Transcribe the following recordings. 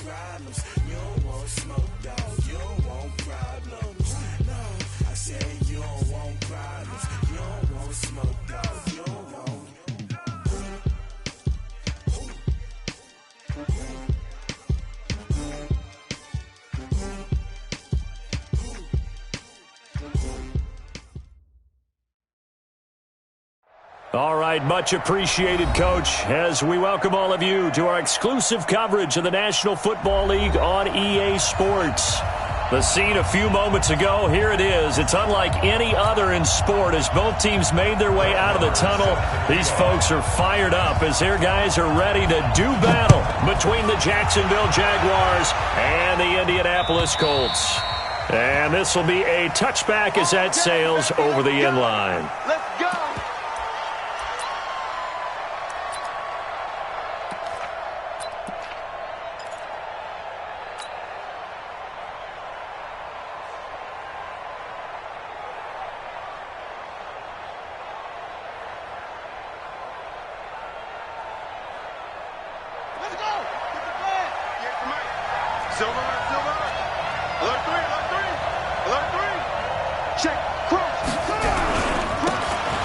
problems. You don't want smoke, dog. You don't want problems. No, I said you don't want problems. You don't want smoke, dog. You don't want. All right, much appreciated, Coach, as we welcome all of you to our exclusive coverage of the National Football League on EA Sports. The scene a few moments ago, here it is. It's unlike any other in sport as both teams made their way out of the tunnel. These folks are fired up as their guys are ready to do battle between the Jacksonville Jaguars and the Indianapolis Colts. And this will be a touchback as that sails over the end line. Let's go!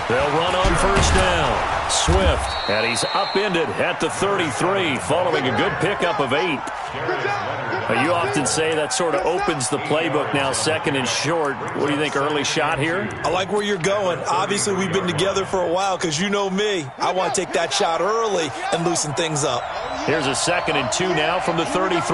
They'll run on first down. Swift, and he's upended at the 33 following a good pickup of 8. You often say that sort of opens the playbook now, second and short. What do you think, early shot here? I like where you're going. Obviously, we've been together for a while because you know me. I want to take that shot early and loosen things up. Here's a 2nd and 2 now from the 33.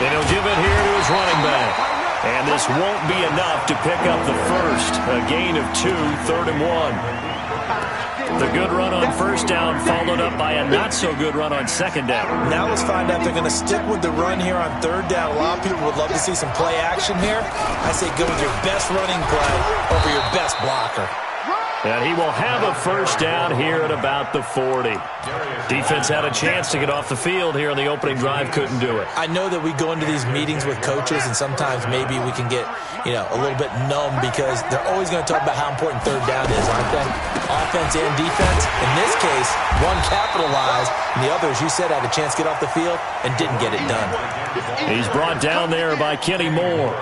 And he'll give it here to his running back. And this won't be enough to pick up the first. A gain of 2, 3rd and 1. The good run on first down followed up by a not-so-good run on second down. Now let's find out if they're going to stick with the run here on third down. A lot of people would love to see some play action here. I say go with your best running play over your best blocker. And he will have a first down here at about the 40. Defense had a chance to get off the field here on the opening drive, couldn't do it. I know that we go into these meetings with coaches, and sometimes maybe we can get, a little bit numb because they're always going to talk about how important third down is, aren't they? Offense and defense. In this case, one capitalized, and the other, as you said, had a chance to get off the field and didn't get it done. He's brought down there by Kenny Moore.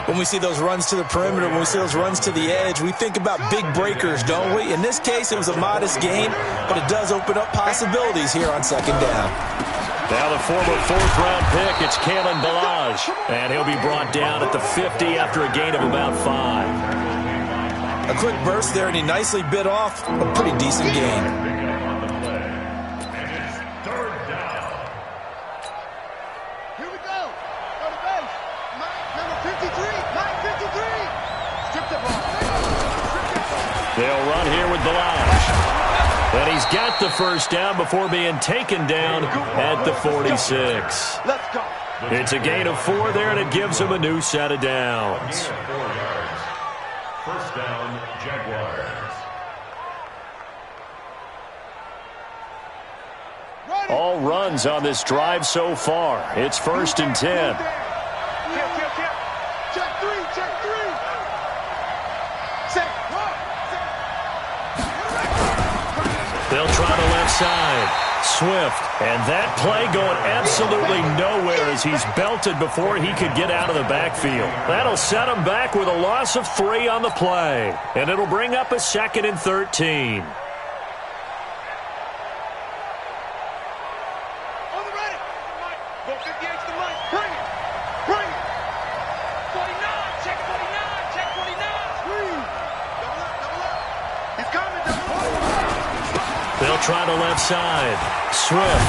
When we see those runs to the perimeter, when we see those runs to the edge, we think about big breakers, don't we? In this case, it was a modest gain, but it does open up possibilities here on second down. Now the former 4th-round pick, it's Kalen Ballage, and he'll be brought down at the 50 after a gain of about 5. A quick burst there, and he nicely bit off a pretty decent gain. They'll run here with Ballage. And he's got the first down before being taken down at the 46. Let's go. It's a gain of 4 there, and it gives him a new set of downs. First down, Jaguars. All runs on this drive so far. It's 1st and 10. Check 3, check 3. They'll try the left side. Swift. And that play going absolutely nowhere as he's belted before he could get out of the backfield. That'll set him back with a loss of 3 on the play. And it'll bring up a 2nd and 13. They'll try the left side. Swift.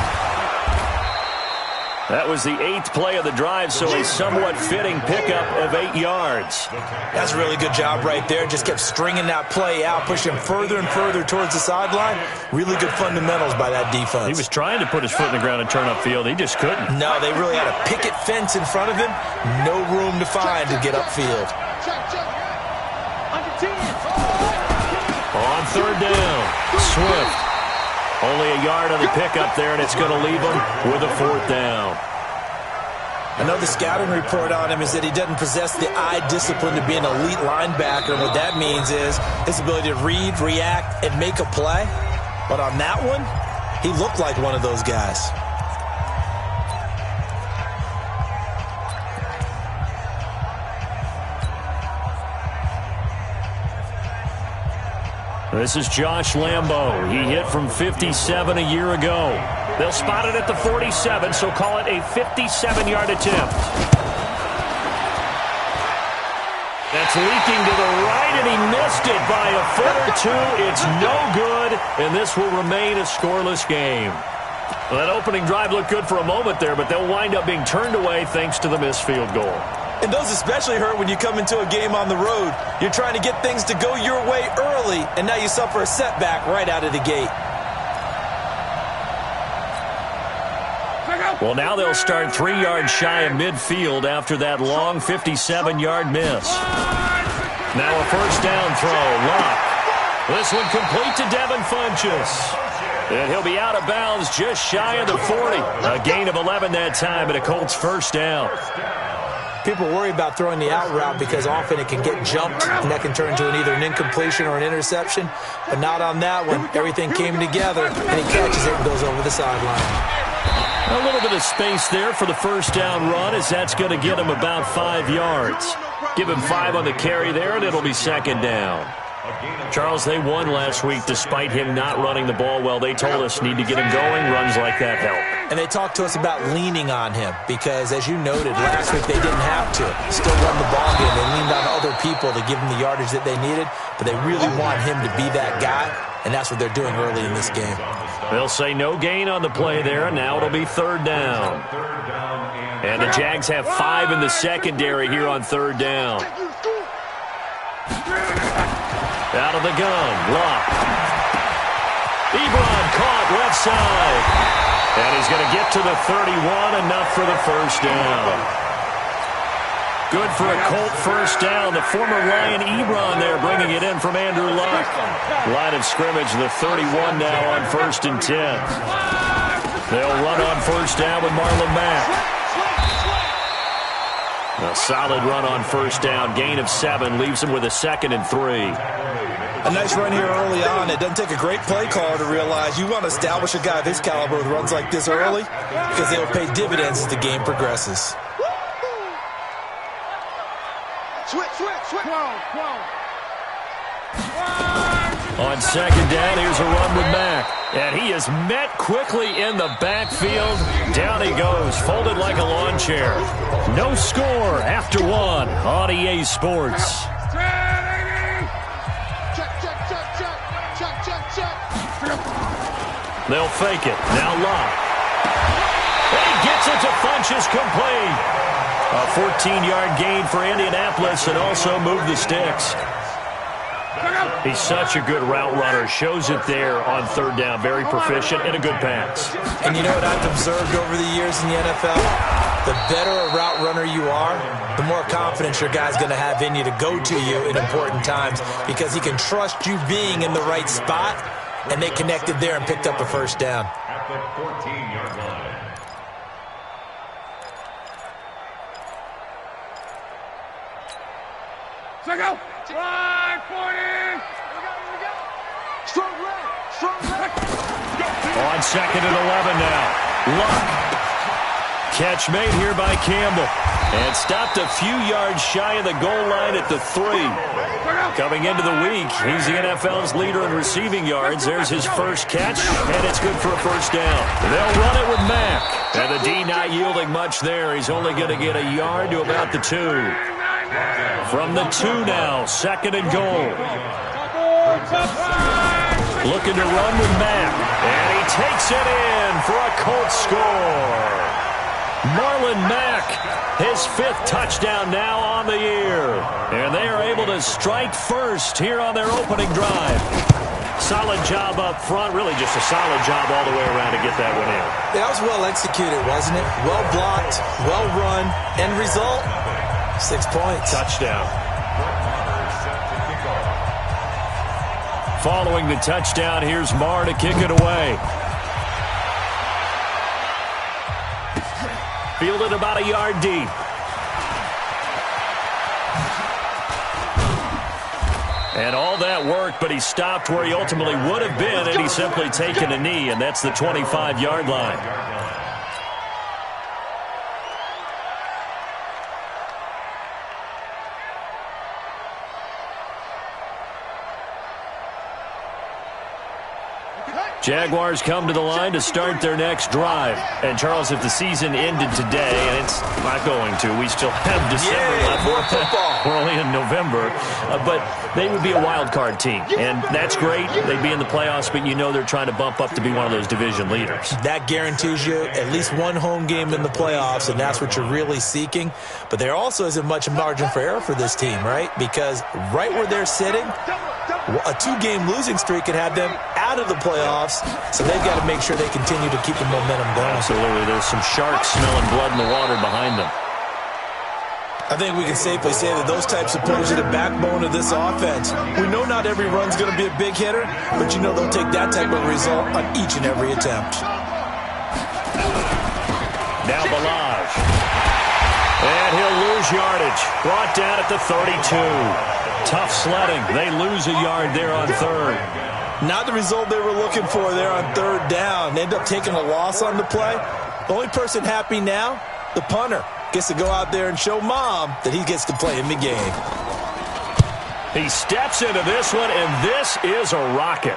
That was the 8th play of the drive, so a somewhat fitting pickup of 8 yards. That's a really good job right there. Just kept stringing that play out, pushing further and further towards the sideline. Really good fundamentals by that defense. He was trying to put his foot in the ground and turn upfield. He just couldn't. No, they really had a picket fence in front of him. No room to find to get upfield. On third down, Swift. Only a yard on the pickup there, and it's going to leave him with a 4th down. Another scouting report on him is that he doesn't possess the eye discipline to be an elite linebacker. What that means is his ability to read, react, and make a play. But on that one, he looked like one of those guys. This is Josh Lambo. He hit from 57 a year ago. They'll spot it at the 47, so call it a 57-yard attempt. That's leaking to the right, and he missed it by a foot or two. It's no good, and this will remain a scoreless game. Well, that opening drive looked good for a moment there, but they'll wind up being turned away thanks to the missed field goal. And those especially hurt when you come into a game on the road. You're trying to get things to go your way early, and now you suffer a setback right out of the gate. Well, now they'll start 3 yards shy of midfield after that long 57-yard miss. Now a first down throw. Luck. This one complete to Devin Funchess. And he'll be out of bounds just shy of the 40. A gain of 11 that time, and a Colts first down. People worry about throwing the out route because often it can get jumped, and that can turn into either an incompletion or an interception. But not on that one. Everything came together, and he catches it and goes over the sideline. A little bit of space there for the first down run, as that's going to get him about 5 yards. Give him 5 on the carry there, and it'll be second down. Charles, they won last week despite him not running the ball well. They told us need to get him going. Runs like that help. And they talked to us about leaning on him because, as you noted, last week they didn't have to. Still run the ball game. They leaned on other people to give them the yardage that they needed, but they really want him to be that guy, and that's what they're doing early in this game. They'll say no gain on the play there. Now it'll be third down. And the Jags have 5 in the secondary here on third down. Out of the gun, Luck. Ebron caught left side. And he's going to get to the 31, enough for the first down. Good for a Colt first down. The former Lion Ebron there bringing it in from Andrew Luck. Line of scrimmage, the 31 now on 1st and 10. They'll run on first down with Marlon Mack. A solid run on first down. Gain of 7 leaves him with a 2nd and 3. A nice run here early on. It doesn't take a great play caller to realize you want to establish a guy of his caliber with runs like this early because they will pay dividends as the game progresses. On second down, here's a run with Mack. And he is met quickly in the backfield. Down he goes, folded like a lawn chair. No score after 1 on EA Sports. They'll fake it. Now Luck. And he gets it to Funchess, complete. A 14-yard gain for Indianapolis and also moved the sticks. He's such a good route runner. Shows it there on third down. Very proficient and a good pass. And you know what I've observed over the years in the NFL? The better a route runner you are, the more confidence your guy's going to have in you to go to you in important times because he can trust you being in the right spot, and they connected there and picked up a first down. At the 14-yard line. So go. Right, 40. Strong leg. On 2nd and 11 now. Luck. Catch made here by Campbell. And stopped a few yards shy of the goal line at the 3. Coming into the week, he's the NFL's leader in receiving yards. There's his first catch, and it's good for a first down. They'll run it with Mack. And the D not yielding much there. He's only going to get a yard to about the 2. From the 2 now, 2nd and goal. Looking to run with Mack. And he takes it in for a Colts score. Marlon Mack, his 5th touchdown now on the year. And they are able to strike first here on their opening drive. Solid job up front, really just a solid job all the way around to get that one in. That was well executed, wasn't it? Well blocked, well run, end result, 6 points. Touchdown. Following the touchdown, here's Marr to kick it away. Fielded about a yard deep. And all that work, but he stopped where he ultimately would have been, and he's simply taken a knee, and that's the 25-yard line. Jaguars come to the line to start their next drive. And, Charles, if the season ended today, and it's not going to, we still have December left. More football. We're only in November. But they would be a wild card team. And that's great. They'd be in the playoffs, but you know they're trying to bump up to be one of those division leaders. That guarantees you at least one home game in the playoffs, and that's what you're really seeking. But there also isn't much margin for error for this team, right? Because right where they're sitting, a two-game losing streak could have them out of the playoffs, so they've got to make sure they continue to keep the momentum going. Absolutely. There's some sharks smelling blood in the water behind them. I think we can safely say that those types of players are the backbone of this offense. We know not every run's going to be a big hitter, but you know they'll take that type of result on each and every attempt. Now Balaj. And he'll lose yardage. Brought down at the 32. Tough sledding. They lose a yard there on third. Not the result they were looking for there on third down. They end up taking a loss on the play. The only person happy now, the punter, gets to go out there and show Mom that he gets to play in the game. He steps into this one, and this is a rocket.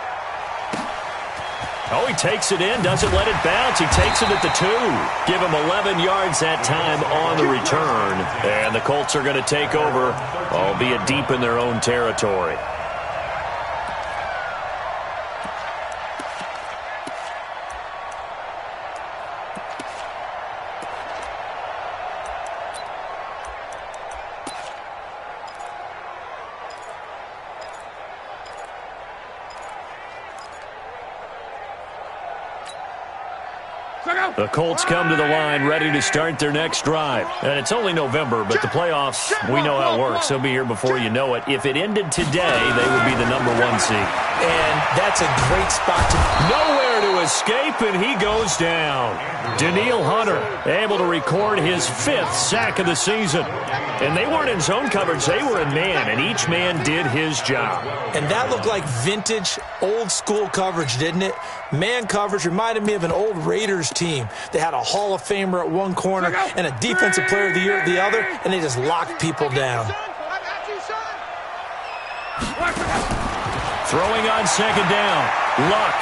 Oh, he takes it in, doesn't let it bounce. He takes it at the 2. Give him 11 yards that time on the return. And the Colts are going to take over, albeit deep in their own territory. The Colts come to the line ready to start their next drive. And it's only November, but the playoffs, we know how it works. They'll be here before you know it. If it ended today, they would be the #1 seed. And that's a great spot to... Nowhere to escape, and he goes down. Danielle Hunter able to record his 5th sack of the season. And they weren't in zone coverage. They were in man, and each man did his job. And that looked like vintage, old-school coverage, didn't it? Man coverage reminded me of an old Raiders team. They had a Hall of Famer at one corner and a Defensive Player of the Year at the other, and they just locked people down. Throwing on second down. Luck.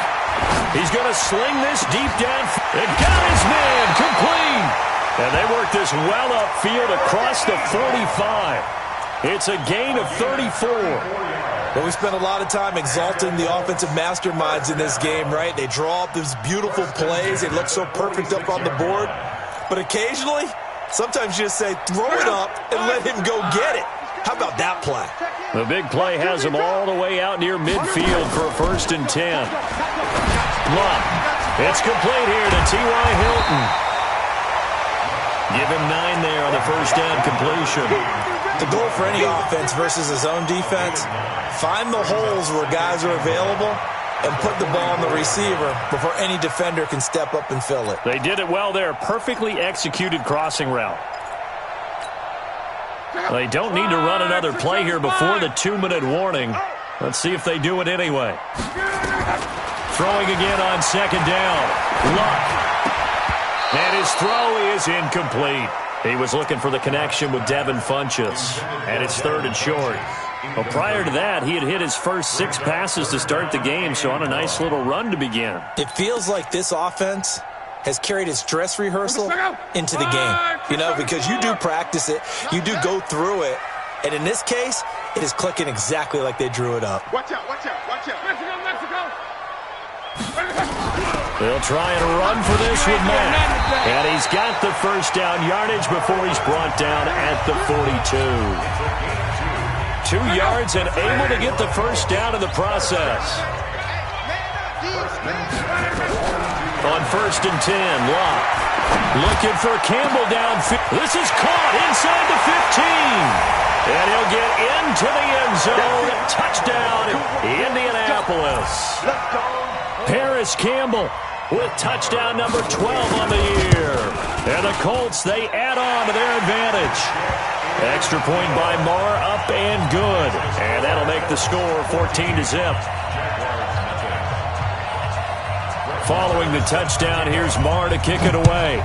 He's going to sling this deep down. And got his man complete. And they work this well upfield across the 45. It's a gain of 34. Well, we spent a lot of time exalting the offensive masterminds in this game, right? They draw up these beautiful plays. They look so perfect up on the board. But occasionally, sometimes you just say, throw it up and let him go get it. How about that play? The big play has him all the way out near midfield for a 1st and 10. Luck. It's complete here to T.Y. Hilton. Give him 9 there on the first down completion. The goal for any offense versus his own defense, find the holes where guys are available and put the ball on the receiver before any defender can step up and fill it. They did it well there. Perfectly executed crossing route. They don't need to run another play here before the 2-minute warning. Let's see if they do it anyway. Throwing again on second down. Luck. And his throw is incomplete. He was looking for the connection with Devin Funchess. And it's 3rd and short. Well, prior to that, he had hit his first 6 passes to start the game, so on a nice little run to begin. It feels like this offense has carried its dress rehearsal into the game. You know, because you do practice it, you do go through it, and in this case, it is clicking exactly like they drew it up. Watch out, watch out, watch out. Mexico, Mexico. They'll try and run for this with Matt. And he's got the first down yardage before he's brought down at the 42. 2 yards and able to get the first down in the process. On 1st and 10, Locke looking for Campbell downfield. This is caught inside the 15. And he'll get into the end zone. Touchdown, Indianapolis. Paris Campbell with touchdown number 12 on the year. And the Colts, they add on to their advantage. Extra point by Marr, up and good. And that'll make the score 14-0. Following the touchdown, here's Marr to kick it away.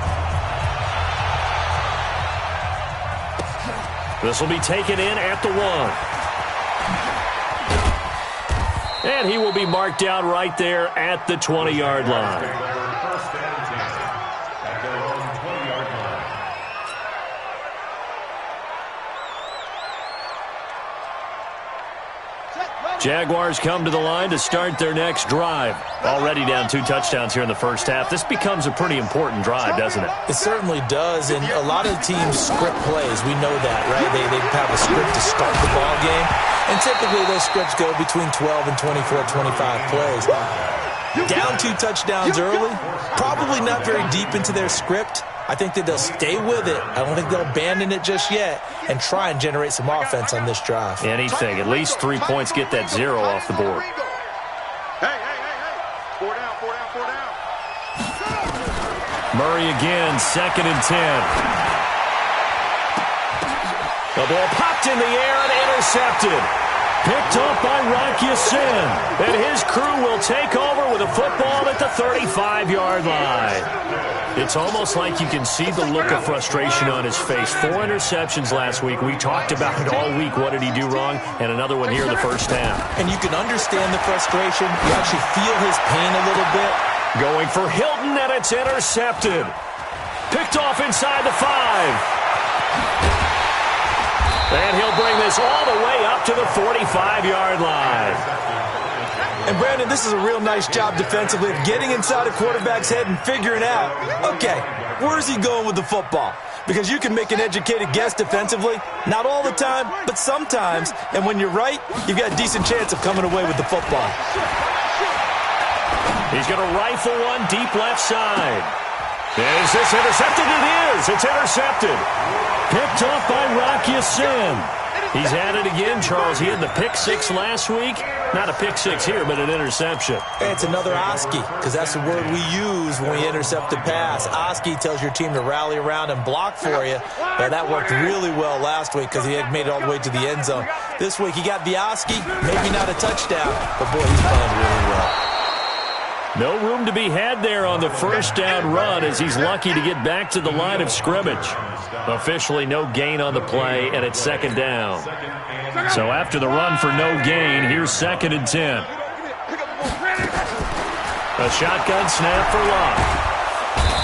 This will be taken in at the 1. And he will be marked down right there at the 20-yard line. First down and 10 at their own 20-yard line. Jaguars come to the line to start their next drive. Already down 2 touchdowns here in the first half. This becomes a pretty important drive, doesn't it? It certainly does, and a lot of teams script plays. We know that, right? They have a script to start the ball game, and typically those scripts go between 12 and 24, 25 plays. Down 2 touchdowns early, probably not very deep into their script. I think that they'll stay with it. I don't think they'll abandon it just yet and try and generate some offense on this drive. Anything. At least 3 points, get that 0 off the board. Hey. 4 down. Murray again, 2nd and 10. The ball popped in the air and intercepted. Picked off by Rock Ya-Sin. And his crew will take over with a football at the 35-yard line. It's almost like you can see the look of frustration on his face. 4 interceptions last week. We talked about it all week. What did he do wrong? And another one here in the first half. And you can understand the frustration. You actually feel his pain a little bit. Going for Hilton, and it's intercepted. Picked off inside the 5. And he'll bring this all the way up to the 45-yard line. And, Brandon, this is a real nice job defensively of getting inside a quarterback's head and figuring out, okay, where's he going with the football? Because you can make an educated guess defensively. Not all the time, but sometimes. And when you're right, you've got a decent chance of coming away with the football. He's going to rifle one deep left side. Is this intercepted? It is. It's intercepted. Picked off by Rock Ya-Sin. He's had it again, Charles. He had the pick 6 last week. Not a pick 6 here, but an interception. Hey, it's another Oski, because that's the word we use when we intercept a pass. Oski tells your team to rally around and block for you. Now, that worked really well last week because he had made it all the way to the end zone. This week, he got the Oski, maybe not a touchdown, but, boy, he's playing really well. No room to be had there on the first down run as he's lucky to get back to the line of scrimmage. Officially no gain on the play, and it's 2nd down. So after the run for no gain, here's 2nd and 10. A shotgun snap for Locke.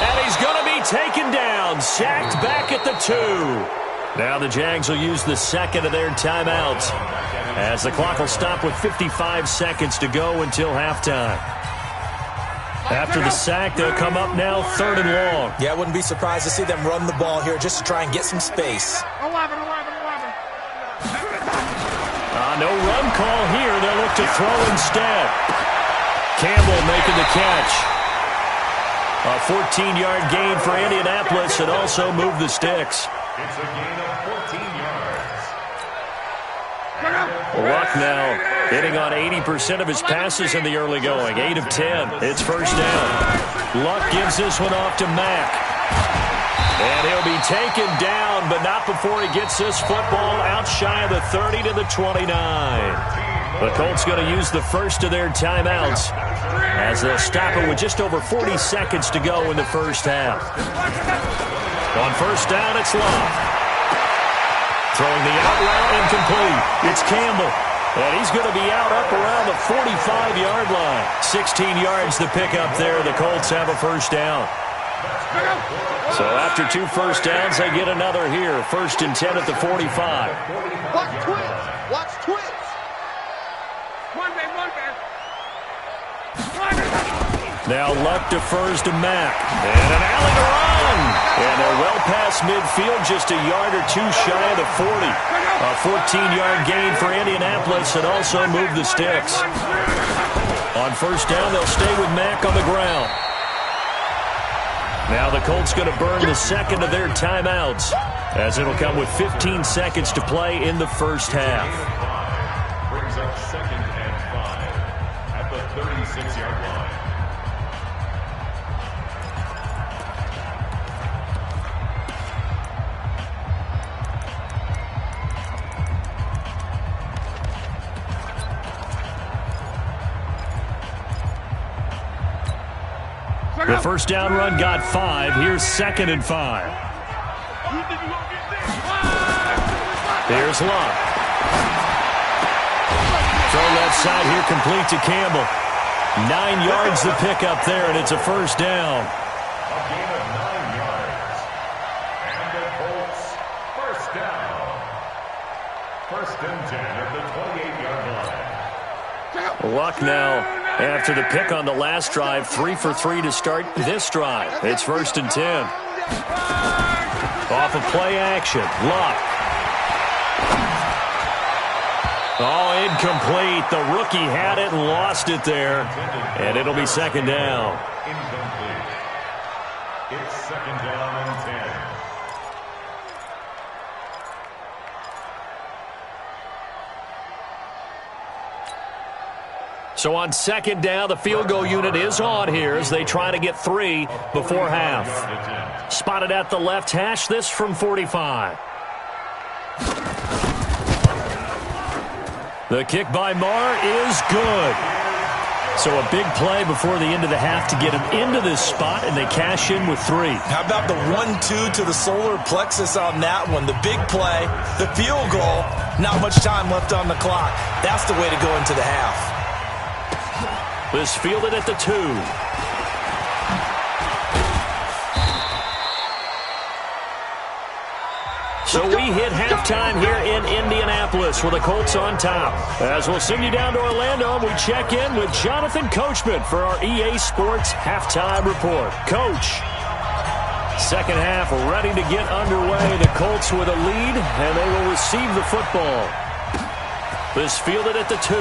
And he's going to be taken down, sacked back at the 2. Now the Jags will use the 2nd of their timeouts as the clock will stop with 55 seconds to go until halftime. After the sack, they'll come up now 3rd and long. Yeah, I wouldn't be surprised to see them run the ball here just to try and get some space. 11. No run call here. They'll look to throw instead. Campbell making the catch. A 14-yard gain for Indianapolis and also move the sticks. It's a gain of 14 yards. Luck now hitting on 80% of his passes in the early going. 8 of 10. It's first down. Luck gives this one off to Mack. And he'll be taken down, but not before he gets this football out shy of the 30 to the 29. The Colts going to use the first of their timeouts as they'll stop it with just over 40 seconds to go in the first half. On first down, it's Luck. Throwing the out route incomplete. It's Campbell. And he's going to be out up around the 45-yard line. 16 yards to pick up there. The Colts have a first down. So after 2 first downs, they get another here. 1st and 10 at the 45. Watch twins. Monday. Now Luck defers to Mack. And an alley to run. And they're well past midfield, just a yard or 2 shy of the 40. A 14-yard gain for Indianapolis and also move the sticks. On first down, they'll stay with Mack on the ground. Now the Colts going to burn the 2nd of their timeouts as it'll come with 15 seconds to play in the first half. Brings up 2nd and 5 at the 36-yard line. The first down run got 5. Here's 2nd and 5. Here's Love. Throw left side here, complete to Campbell. 9 yards to pick up there, and it's a first down. A gain of 9 yards. And the Colts, first down. 1st and 10 at the 28-yard line. Luck now after the pick on the last drive. 3 for 3 to start this drive. It's 1st and 10. Off of play action. Luck. Oh, incomplete. The rookie had it and lost it there. And it'll be 2nd down. Incomplete. It's 2nd down and 10. So on 2nd down, the field goal unit is on here as they try to get 3 before half. Spotted at the left hash, this from 45. The kick by Marr is good. So a big play before the end of the half to get him into this spot, and they cash in with 3. How about the 1-2 to the solar plexus on that one? The big play, the field goal, not much time left on the clock. That's the way to go into the half. This fielded at the 2. So we hit halftime here in Indianapolis with the Colts on top. As we'll send you down to Orlando, we check in with Jonathan Coachman for our EA Sports Halftime Report. Coach, 2nd half ready to get underway. The Colts with a lead, and they will receive the football. This fielded at the 2.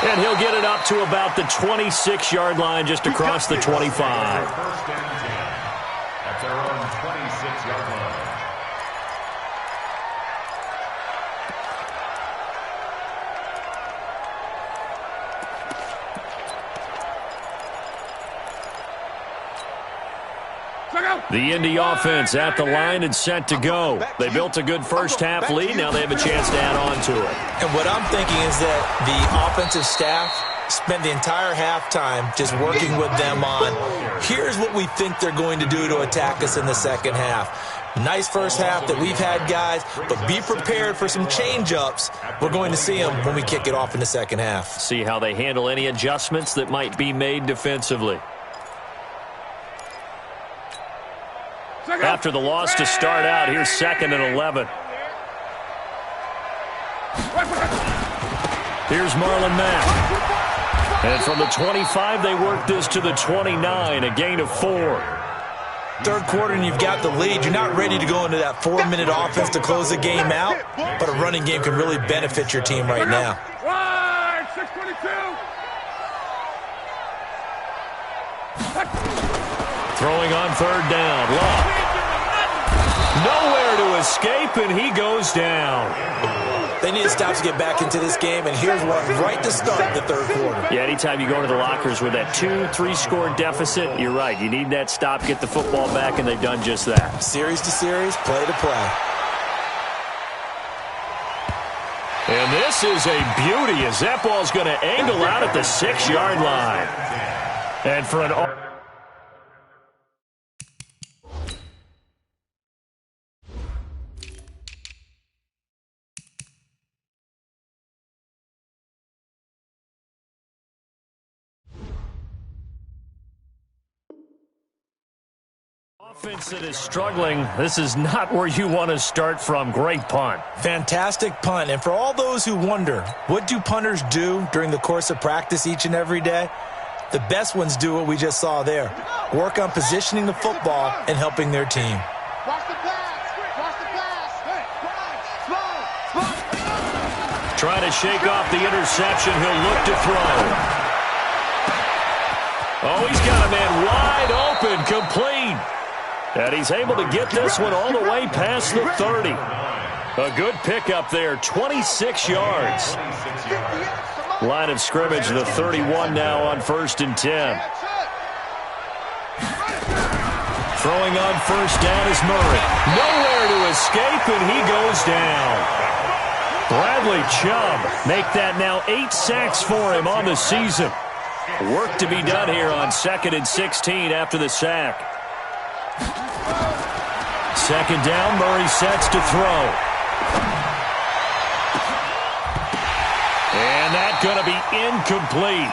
And he'll get it up to about the 26-yard line, just across the 25. 1st and 10. At their own 26-yard line. The Indy offense at the line and set to go. They built a good first half lead. Now they have a chance to add on to it. And what I'm thinking is that the offensive staff spent the entire halftime just working with them on, here's what we think they're going to do to attack us in the 2nd half. Nice first half that we've had, guys, but be prepared for some change-ups. We're going to see them when we kick it off in the 2nd half. See how they handle any adjustments that might be made defensively. After the loss to start out, here's 2nd and 11. Here's Marlon Mack. And from the 25, they work this to the 29, a gain of 4. 3rd quarter and you've got the lead. You're not ready to go into that 4-minute offense to close the game out, but a running game can really benefit your team right now. Throwing on 3rd down. Love. Nowhere to escape, and he goes down. They need to stop to get back into this game, and here's one right to start the 3rd quarter. Yeah, anytime you go into the lockers with that 2-3 score deficit, you're right. You need that stop, get the football back, and they've done just that. Series to series, play to play. And this is a beauty as that ball's going to angle out at the 6-yard line. And for an... offense that is struggling, this is not where you want to start from. Great punt. Fantastic punt. And for all those who wonder, what do punters do during the course of practice each and every day? The best ones do what we just saw there. Work on positioning the football and helping their team. Watch the pass. Watch the pass. Trying to shake off the interception. He'll look to throw. Oh, he's got a man wide open, complete. And he's able to get this one all the way past the 30. A good pickup there, 26 yards. Line of scrimmage, the 31 now on 1st and 10. Throwing on 1st down is Murray. Nowhere to escape, and he goes down. Bradley Chubb make that now 8 sacks for him on the season. Work to be done here on 2nd and 16 after the sack. 2nd down, Murray sets to throw. And that's going to be incomplete.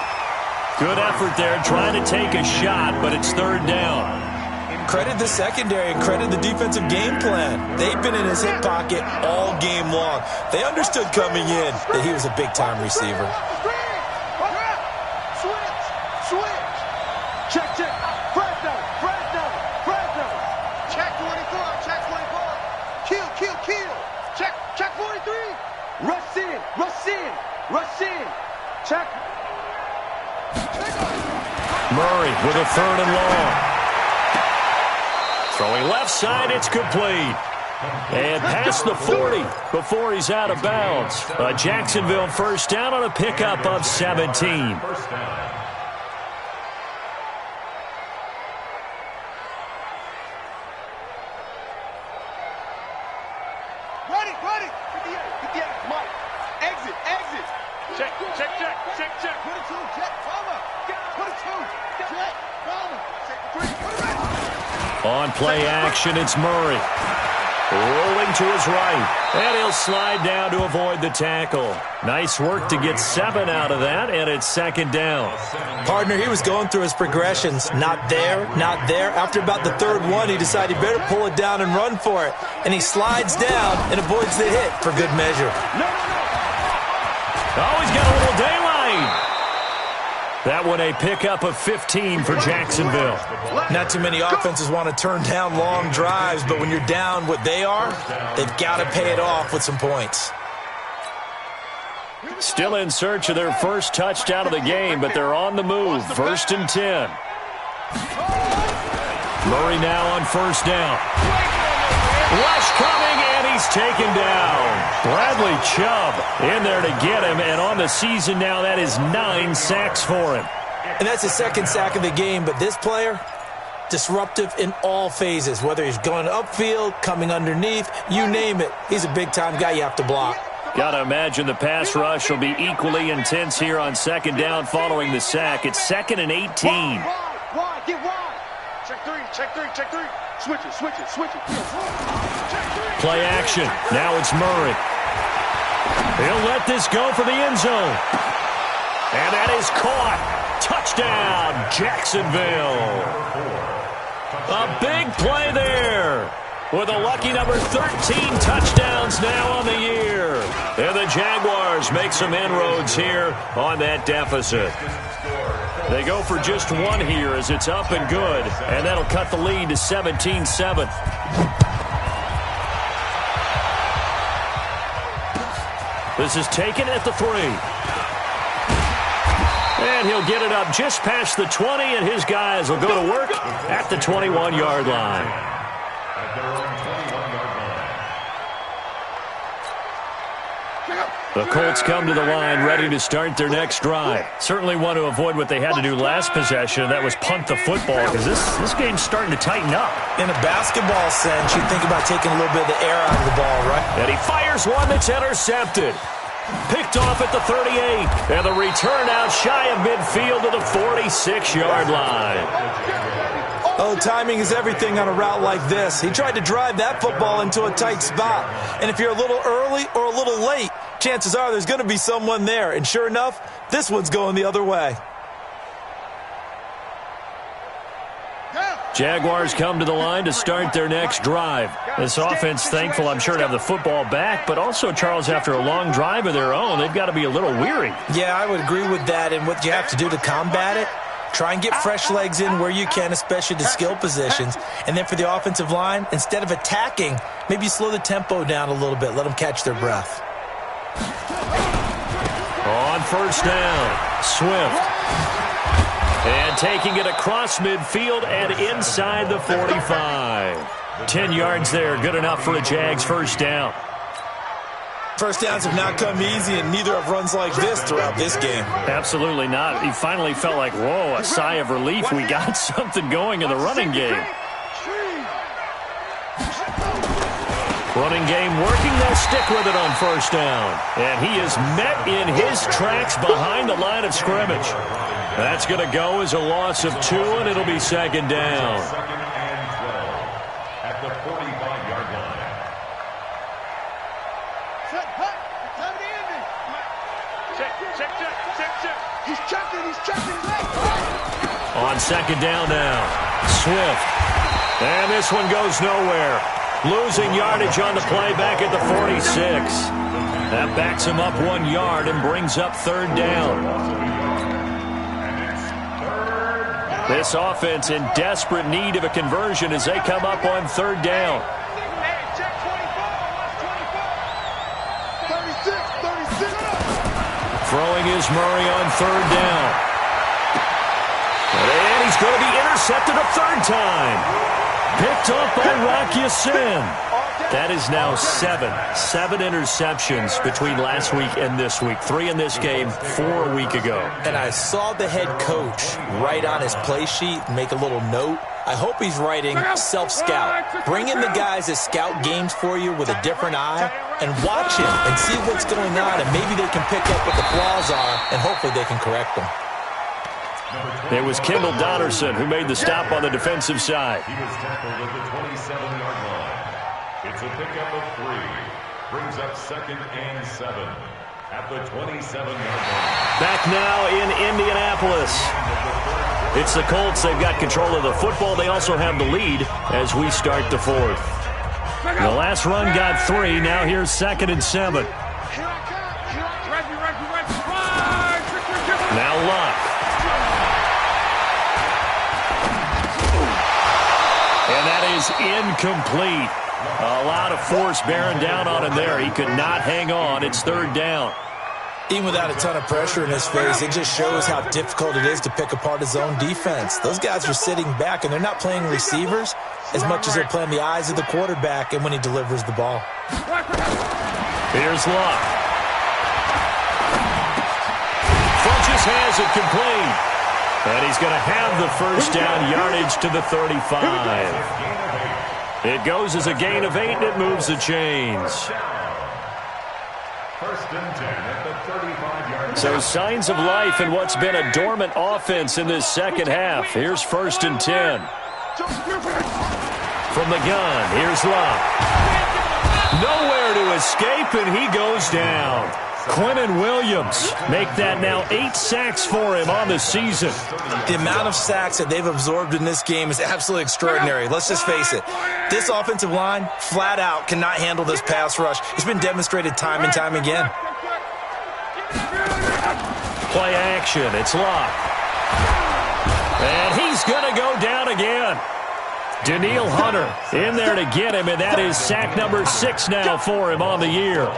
Good effort there trying to take a shot, but it's 3rd down. Credit the secondary and credit the defensive game plan. They've been in his hip pocket all game long. They understood coming in that he was a big-time receiver. Switch. Check. Fresno. Check 24. Kill. Check 43. Rush in. Check. Murray with a 3rd and long. Throwing left side, it's complete. And past the 40 before he's out of bounds. A Jacksonville 1st down on a pickup of 17. Ready. 58. Mike. Exit. Check. 22. Check. Palmer. 22. Check. Palmer. Check 3. Put it right. On play action, it's Murray. Rolling to his right. And he'll slide down to avoid the tackle. Nice work to get 7 out of that, and it's 2nd down. Partner, he was going through his progressions. Not there. After about the 3rd one, he decided he better pull it down and run for it. And he slides down and avoids the hit for good measure. Oh, he's got a little daylight. That one a pickup of 15 for Jacksonville. Not too many offenses want to turn down long drives, but when you're down what they are, they've got to pay it off with some points. Still in search of their first touchdown of the game, but they're on the move. 1st and 10. Murray now on 1st down. Rush coming, and he's taken down. Bradley Chubb in there to get him, and on the season now, that is 9 sacks for him. And that's his 2nd sack of the game, but this player, disruptive in all phases, whether he's going upfield, coming underneath, you name it. He's a big-time guy you have to block. Got to imagine the pass rush will be equally intense here on 2nd down following the sack. It's 2nd and 18. Wide. Get wide. Check 3. Switch it. Play action. Now it's Murray. He'll let this go for the end zone. And that is caught. Touchdown, Jacksonville. A big play there. With a lucky number 13 touchdowns now on the year. And the Jaguars make some inroads here on that deficit. They go for just 1 here as it's up and good. And that'll cut the lead to 17-7. This is taken at the 3. And he'll get it up just past the 20, and his guys will go to work at the 21-yard line. The Colts come to the line ready to start their next drive. Certainly want to avoid what they had to do last possession, and that was punt the football, because this game's starting to tighten up. In a basketball sense, you think about taking a little bit of the air out of the ball, right? And he fires one that's intercepted. Picked off at the 38. And the return out shy of midfield to the 46-yard line. Oh, timing is everything on a route like this. He tried to drive that football into a tight spot. And if you're a little early or a little late, chances are there's going to be someone there. And sure enough, this one's going the other way. Jaguars come to the line to start their next drive. This offense thankful, I'm sure, to have the football back, but also, Charles, after a long drive of their own, they've got to be a little weary. Yeah, I would agree with that. And what you have to do to combat it, try and get fresh legs in where you can, especially the skill positions. And then for the offensive line, instead of attacking, maybe slow the tempo down a little bit. Let them catch their breath. On 1st down, Swift. And taking it across midfield and inside the 45. 10 yards there, good enough for a Jags 1st down. First downs have not come easy, and neither have runs like this throughout this game. Absolutely not. He finally felt like, whoa, a sigh of relief. We got something going in the running game. Running game working. They'll stick with it on 1st down. And he is met in his tracks behind the line of scrimmage. That's going to go as a loss of 2, and it'll be second down. Second and 12 at the 45-yard line. Set, hut. Time to end it. Check. He's checking. On second down now, Swift. And this one goes nowhere. Losing yardage on the play back at the 46. That backs him up 1 yard and brings up third down. This offense in desperate need of a conversion as they come up on third down. Check 24. 36. Throwing is Murray on third down. And he's going to be intercepted a third time. Picked up by Rocky Sin. That is now 7 interceptions between last week and this week. 3 in this game, 4 a week ago. And I saw the head coach write on his play sheet, make a little note. I hope he's writing self-scout. Bring in the guys that scout games for you with a different eye and watch him and see what's going on, and maybe they can pick up what the flaws are, and hopefully they can correct them. It was Kendall Donnerson who made the stop on the defensive side. He was tackled at the 27-yard line. It's a pickup of 3. Brings up second and 7 at the 27-yard line. Back now in Indianapolis. It's the Colts. They've got control of the football. They also have the lead as we start the fourth. The last run got 3. Now here's second and 7. Now Luck. And that is incomplete. A lot of force bearing down on him there. He could not hang on. It's third down. Even without a ton of pressure in his face, it just shows how difficult it is to pick apart his own defense. Those guys are sitting back, and they're not playing receivers as much as they're playing the eyes of the quarterback and when he delivers the ball. Here's Luck. Funches has it complete. And he's going to have the first down yardage to the 35. It goes as a gain of 8, and it moves the chains. First and 10 at the 35-yard. So signs of life in what's been a dormant offense in this second half. Here's first and 10. From the gun, here's Luck. Nowhere to escape, and he goes down. Quentin Williams make that now 8 sacks for him on the season. The amount of sacks that they've absorbed in this game is absolutely extraordinary. Let's just face it. This offensive line, flat out, cannot handle this pass rush. It's been demonstrated time and time again. Play action. It's Luck. And he's going to go down again. Daniil Hunter in there to get him, and that is sack number 6 now for him on the year.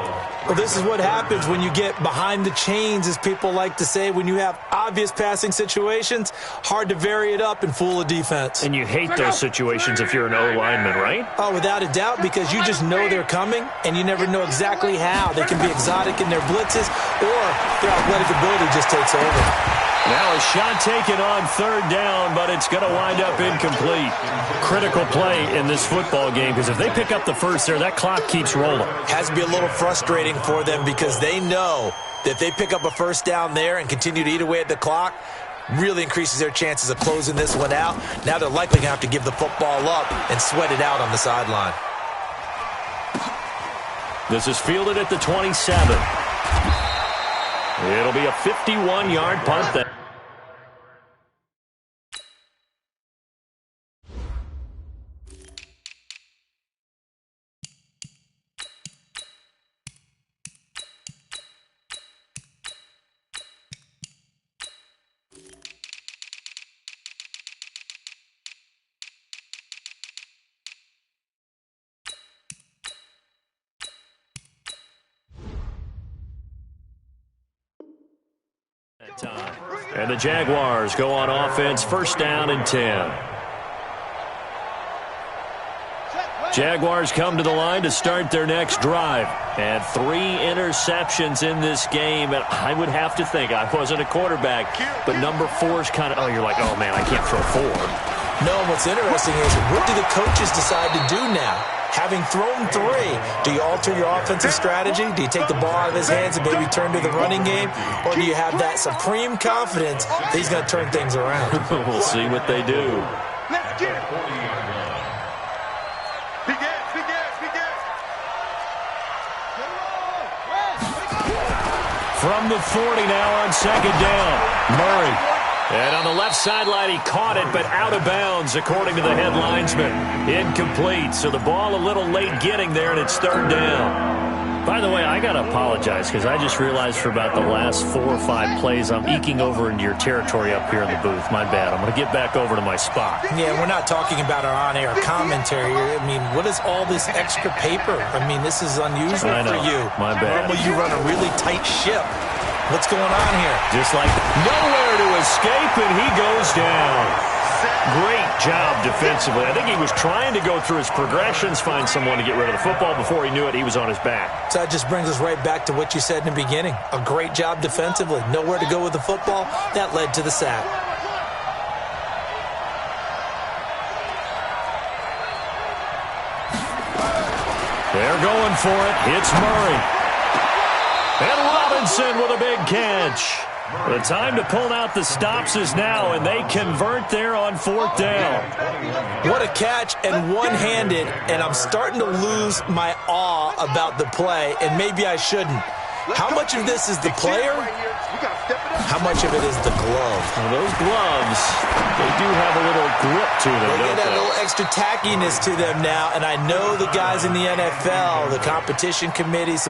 Well, this is what happens when you get behind the chains, as people like to say. When you have obvious passing situations, hard to vary it up and fool a defense. And you hate those situations if you're an O-lineman, right? Oh, without a doubt, because you just know they're coming, and you never know exactly how. They can be exotic in their blitzes, or their athletic ability just takes over. Now a shot taken on third down, but it's going to wind up incomplete. Critical play in this football game, because if they pick up the first there, that clock keeps rolling. Has to be a little frustrating for them because they know that if they pick up a first down there and continue to eat away at the clock, really increases their chances of closing this one out. Now they're likely going to have to give the football up and sweat it out on the sideline. This is fielded at the 27. It'll be a 51-yard punt there. And the Jaguars go on offense, first down and 10. Jaguars come to the line to start their next drive. And 3 interceptions in this game. And I would have to think, I wasn't a quarterback, but number 4 is kind of, oh, you're like, oh, man, I can't throw 4. No, what's interesting is what do the coaches decide to do now? having thrown 3, do you alter your offensive strategy? Do you take the ball out of his hands and maybe turn to the running game? Or do you have that supreme confidence that he's going to turn things around? We'll see what they do. Let's get it. Big ass, big ass, big ass. From the 40 now on second down. Murray. And on the left sideline, he caught it, but out of bounds, according to the head linesman. Incomplete, so the ball a little late getting there, and it's third down. By the way, I got to apologize because I just realized for about the last 4 or 5 plays, I'm eking over into your territory up here in the booth. My bad. I'm going to get back over to my spot. Yeah, we're not talking about our on-air commentary. I mean, what is all this extra paper? I mean, this is unusual for you. My bad. Normally you run a really tight ship. What's going on here? Just like nowhere to escape, and he goes down. Great job defensively. I think he was trying to go through his progressions, find someone to get rid of the football. Before he knew it, he was on his back. So that just brings us right back to what you said in the beginning. A great job defensively. Nowhere to go with the football. That led to the sack. They're going for it. It's Murray. And Robinson with a big catch. The time to pull out the stops is now, and they convert there on 4th down. What a catch, and one-handed, and I'm starting to lose my awe about the play, and maybe I shouldn't. How much of this is the player? How much of it is the glove? Well, those gloves, they do have a little grip to them, They don't get that they? little extra tackiness to them now, and I know the guys in the NFL, the competition committees,